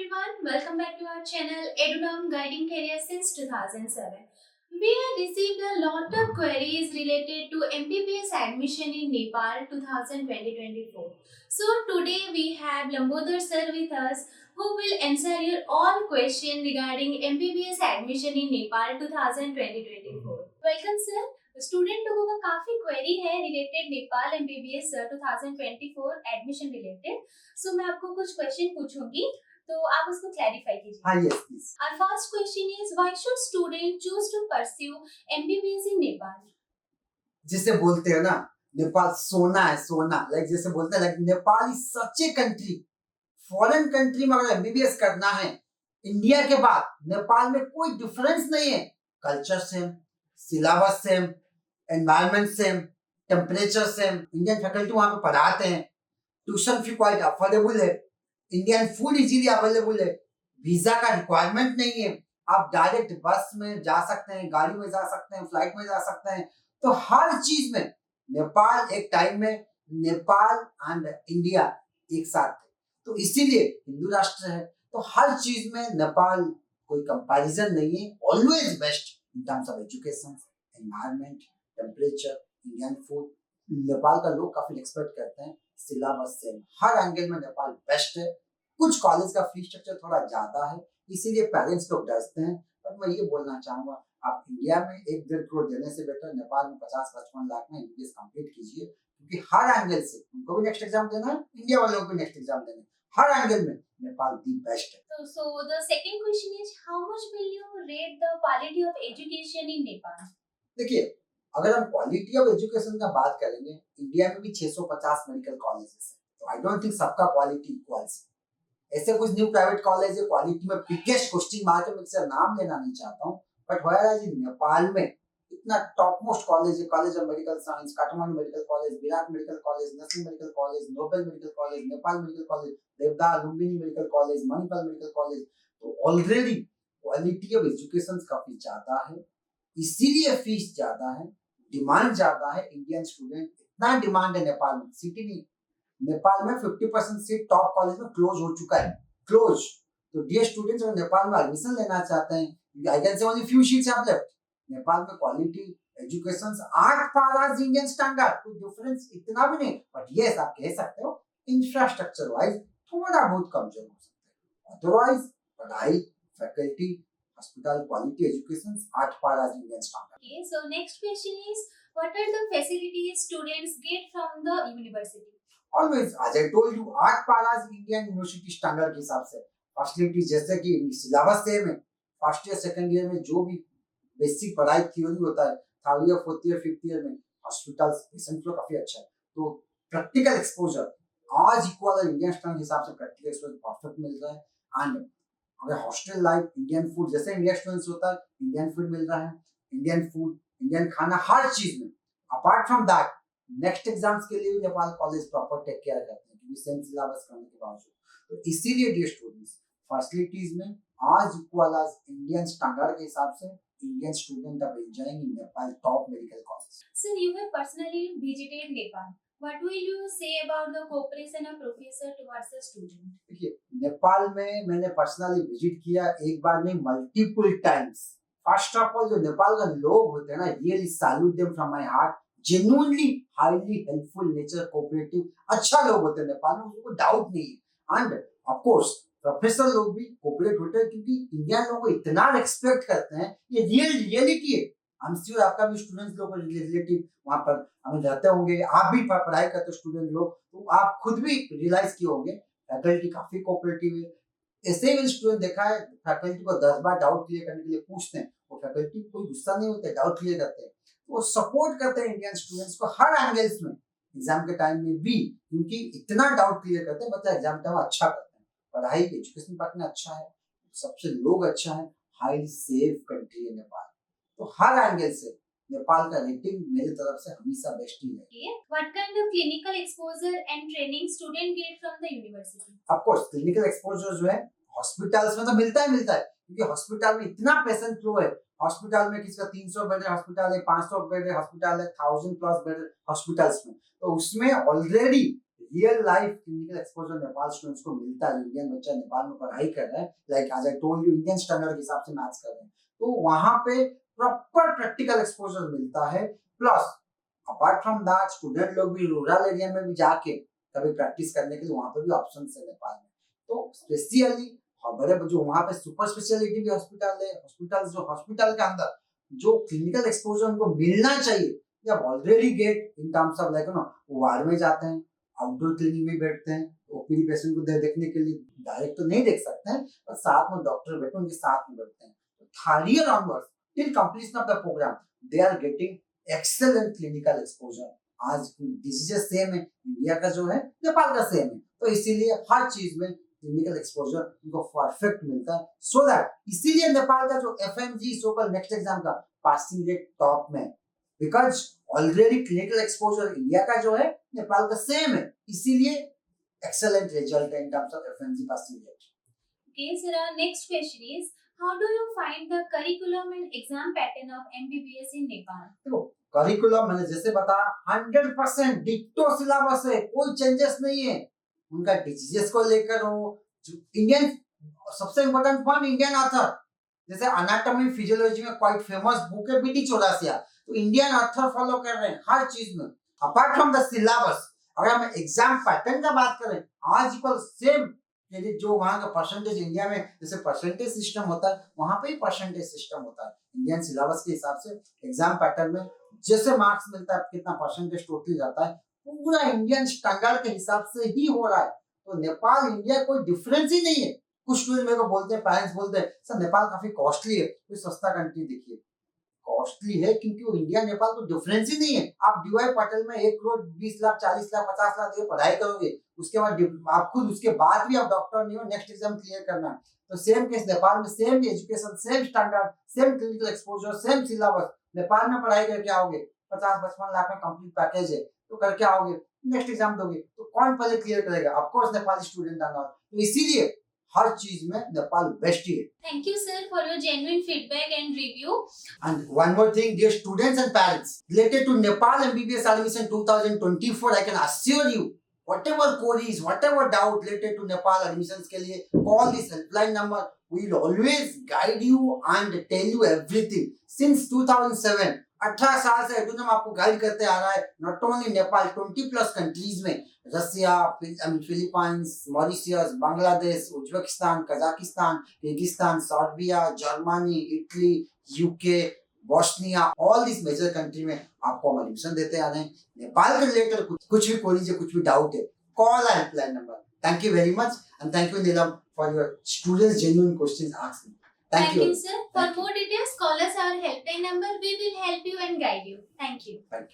everyone, welcome back to our channel EduNum Guiding Career since 2007. We have received a lot of queries related to MBBS admission in Nepal 2024. So today we have Lambodar sir with us who will answer your all questions regarding MBBS admission in Nepal 2024. Welcome sir. Student लोगों का काफी query है related Nepal MBBS 2024 admission related so मैं आपको कुछ question पूछूंगी तो आप उसको क्लैरिफाई कीजिए. हाँ, yes, please. Our first question is why should student choose to pursue MBBS in Nepal? जिसे बोलते हैं ना नेपाल सोना है सोना, लाइक जैसे बोलते हैं like Nepal is such a country. Foreign country में अगर एमबीबीएस करना है इंडिया के बाद नेपाल में कोई डिफरेंस नहीं है. Culture same, syllabus same, environment same, temperature same. Indian faculty वहां पे पढ़ाते हैं. ट्यूशन फी क्वाइट अफोर्डेबल है. इंडियन फूड इजीली अवेलेबल है. वीजा का रिक्वायरमेंट नहीं है. आप डायरेक्ट बस में जा सकते हैं, गाड़ी में जा सकते हैं, फ्लाइट में जा सकते हैं. तो हर चीज में नेपाल एक टाइम में नेपाल एंड इंडिया एक साथ थे, तो इसीलिए हिंदू राष्ट्र है. तो हर चीज में नेपाल कोई कंपैरिजन नहीं है. Always best in terms of education, environment, temperature, Indian food. Nepal का लोग काफी एक्सपेक्ट करते हैं. सिलेबस से हर एंगल में नेपाल बेस्ट है. कुछ कॉलेज का फी स्ट्रक्चर थोड़ा ज्यादा है, इसीलिए पेरेंट्स लोग डरते हैं. पर मैं ये बोलना चाहूंगा, आप इंडिया में 1-1.5 करोड़ देने से बेटर नेपाल में 50-55 लाख में एमबीबीएस कंप्लीट कीजिए, क्योंकि हर एंगल से उनको भी नेक्स्ट एग्जाम देना है, इंडिया वालों को भी नेक्स्ट एग्जाम देना है. हर एंगल में नेपाल दी बेस्ट है. So the second question is how much will you rate the quality of education in Nepal? देखिए, अगर हम क्वालिटी ऑफ एजुकेशन का बात करेंगे, इंडिया में भी 650 मेडिकल कॉलेजेस हैं, तो आई डोंट थिंक सबका क्वालिटी इक्वल्स. ऐसे कुछ न्यू प्राइवेट कॉलेज है क्वालिटी में बिगेस्ट क्वेश्चन मार्क है. मैं किसी नाम लेना नहीं चाहता हूँ, बट व्हेयरएज इन नेपाल में इतना टॉप मोस्ट कॉलेज है. College of medical science, Kathmandu medical college, Birat medical college, nursing medical college, Nobel medical college, Nepal medical college, Devdaha Lumbini medical college, Manipal medical college. तो ऑलरेडी क्वालिटी ऑफ एजुकेशन काफी ज्यादा है, इसीलिए फीस ज्यादा है, डिमांड ज्यादा है. इंडियन स्टूडेंट इतना डिमांड है नेपाल में, सिटी नहीं, नेपाल में 50% सीट टॉप कॉलेज में क्लोज हो चुका है. क्लोज. तो डियर स्टूडेंट्स, अगर नेपाल में एडमिशन लेना चाहते हैं, I can say only few seats have left. Nepal में quality education 8 paras Indian standard, कोई डिफरेंस इतना भी नहीं. बट यस, आप कह सकते हो इंफ्रास्ट्रक्चर वाइज थोड़ा बहुत कमजोर हो सकता है. अदरवाइज पढ़ाई, faculty, hospital, quality education, 8 paras Indian standard. Okay, so next question is what are the facilities students get from the university? Always, as I told you, 8 paras Indian university standard के हिसाब से facilities जैसे कि syllabus same है. First year second year में जो भी basic पढ़ाई थ्योरी होता है, third year fourth year fifth year में हॉस्पिटल्स पेशेंट फ्लो काफी अच्छा है. तो प्रैक्टिकल एक्सपोजर आज इक्वल इंडियन स्टैंडर्ड के हिसाब से प्रैक्टिकल एक्सपोजर परफेक्ट मिल रहा है. एंड अगर हॉस्टल लाइफ, इंडियन फूड जैसे इंडिया स्टूडेंट्स होता है, इंडियन फूड मिल रहा है. इंडियन फूड, इंडियन खाना, हर चीज में. Apart from that next exams के लिए भी Nepal college proper take care करते हैं, क्योंकि सेम सिलेबस करने के बावजूद. तो इसीलिए डियर स्टूडेंट्स, फैसिलिटीज में आज इक्वल एज इंडियन स्टैंडर्ड के हिसाब से Indian student are enjoying in Nepal top medical college. Sir, you have personally visited Nepal. What will you say about the cooperation of professor towards the student? देखिए, नेपाल में मैंने personally visit किया, एक बार नहीं multiple times. First of all जो नेपाल का लोग होते हैं ना, really salute them from my heart. Genuinely highly helpful nature, cooperative, अच्छा लोग होते हैं नेपाल में, उनको डाउट नहीं है. एंड ऑफ कोर्स प्रोफेसर लोग भी कोऑपरेट होते हैं, क्योंकि इंडियन लोगों को इतना रिस्पेक्ट करते हैं. ये रियलिटी है. आई एम श्योर आपका भी स्टूडेंट्स लोग रिलेटिव वहां पर हमें रहते होंगे, आप भी पढ़ाई करते स्टूडेंट लोग, तो आप खुद भी रियलाइज किए होंगे फैकल्टी काफी कोऑपरेटिव है. ऐसे ही स्टूडेंट देखा है, फैकल्टी को 10 बार डाउट क्लियर करने के लिए पूछते हैं, वो फैकल्टी कोई गुस्सा नहीं होता, डाउट क्लियर करते हैं. वो सपोर्ट करते हैं इंडियन स्टूडेंट्स को हर एंगल्स में, एग्जाम के टाइम में भी, क्योंकि इतना डाउट क्लियर करते हैं. बच्चा एग्जाम टाइम अच्छा करते हैं, पढ़ाई एजुकेशन पार्ट में अच्छा है, सबसे लोग अच्छा है, हाईली सेफ कंट्री है नेपाल. तो हर एंगल से नेपाल का रेटिंग मेरी तरफ से हमेशा बेस्ट ही है. Okay. What kind of clinical exposure and training student get from the university? Of course clinical exposure जो है हॉस्पिटल्स में तो मिलता है, क्योंकि हॉस्पिटल में इतना पेशेंट फ्लो है. हॉस्पिटल में किसी का 300 बेड हॉस्पिटल है, 500 बेड हॉस्पिटल है, 1000 प्लस बेड हॉस्पिटल्स में. तो उसमें already real life clinical exposure Nepal students को मिलता है, इंडियन बच्चा नेपाल में पढ़ाई कर रहा है, like as I told you Indian standard के हिसाब से मैथ्स कर रहे हैं, तो वहां पे प्रॉपर प्रैक्टिकल एक्सपोजर मिलता है। Plus apart from that student लोग भी रूरल एरिया में भी जाके कभी प्रैक्टिस करने के लिए वहां पे भी ऑप्शन है नेपाल में। तो स्पेशली बड़े जो वहां पे सुपर स्पेशलिटी भी हॉस्पिटल है, हॉस्पिटल के अंदर जो क्लिनिकल एक्सपोजर उनको मिलना चाहिए, या already get in terms of like वो वार्ड में जाते हैं, आउटडोर क्लिनिक में बैठते हैं, ओपीडी पेशेंट को देखने के लिए डायरेक्ट तो नहीं देख सकते हैं, पर साथ में डॉक्टर बैठे उनके साथ में बैठते हैं। तो third year onwards till completion of the programme they are getting excellent clinical exposure. आज डिसीजेस सेम है, इंडिया का जो है नेपाल का सेम है, तो इसीलिए हर चीज में क्लिनिकल एक्सपोजर उनको परफेक्ट मिलता है। सो दैट इसीलिए नेपाल का जो एफएमजी सोकल नेक्स्ट एग्जाम का पासिंग रेट टॉप में, because already clinical exposure India का जो है नेपाल का सेम है, इसीलिए एक्सेलेंट रिजल्ट है in terms of FMG passing rate. Okay, sir, our next question is, how do you find the curriculum and exam pattern of MBBS in Nepal? देखो curriculum मैंने जैसे बताया 100% डिक्टो सिलेबस है, कोई चेंजेस नहीं है। उनका डिजीजेस को लेकर हो, जो इंडियन सबसे इम्पोर्टेंट पॉइंट इंडियन ऑथर, जैसे अनाटॉमी फिजियोलॉजी में क्वाइट फेमस बुक है बीटी चौरासिया, तो इंडियन ऑथर फॉलो कर रहे हैं हर चीज में। अपार्ट फ्रॉम द सिलेबस अगर हम एग्जाम पैटर्न का बात करें, आज इक्वल सेम जो वहां का परसेंटेज इंडिया में जैसे परसेंटेज सिस्टम होता है, वहां पे ही परसेंटेज सिस्टम होता है। इंडियन सिलेबस के हिसाब से एग्जाम पैटर्न में जैसे मार्क्स मिलता है, कितना परसेंटेज टोटल जाता है, पूरा इंडियन स्टैंडर्ड के हिसाब से ही हो रहा है। तो नेपाल इंडिया कोई डिफरेंस ही नहीं है। कुछ स्टूडेंट मेरे को बोलते हैं, पेरेंट्स बोलते हैं सर नेपाल काफी कॉस्टली है, कोई सस्ता कंट्री देखिए। कॉस्टली है क्योंकि वो इंडिया नेपाल तो डिफरेंस ही नहीं है। आप डीवाई पाटिल में 1 करोड़ 20 लाख 40 लाख 50 लाख देकर पढ़ाई करोगे, उसके बाद आप खुद उसके बाद भी आप डॉक्टर नहीं हो, नेक्स्ट एग्जाम क्लियर करना है। तो सेम केस नेपाल में, same education, same standard, same clinical exposure, same syllabus. Nepal में पढ़ाई करके आओगे, 50-55 लाख में कंप्लीट पैकेज है, तो करके आओगे, नेक्स्ट एग्जाम दोगे, तो कौन पहले क्लियर करेगा? ऑफ कोर्स नेपाली स्टूडेंट आना। तो इसीलिए हर चीज में नेपाल बेस्ट ही है। Thank you, sir, for your genuine feedback and review. And one more thing, dear students and parents, related to Nepal MBBS admission 2024, I can assure you, whatever queries, whatever doubt related to Nepal admissions के लिए, call this helpline number. We will always guide you and tell you everything. Since 2007, 18 साल से एडुनम आपको guide करते आ रहा है, not only Nepal, 20+ countries में, Russia, Philippines, Mauritius, Bangladesh, Uzbekistan, Kazakhstan, Kyrgyzstan, Serbia, Germany, Italy, UK, Bosnia, all this major country में आपको हम एडमिशन देते आ रहे हैं। नेपाल के रिलेटेड कुछ भी क्वेरीज है, कुछ भी डाउट है, call our helpline number. Thank you very much and thank you Neelam for your students genuine questions asked. Thank you, sir. For more details, call us our helpline number. We will help you and guide you. Thank you. Thank you.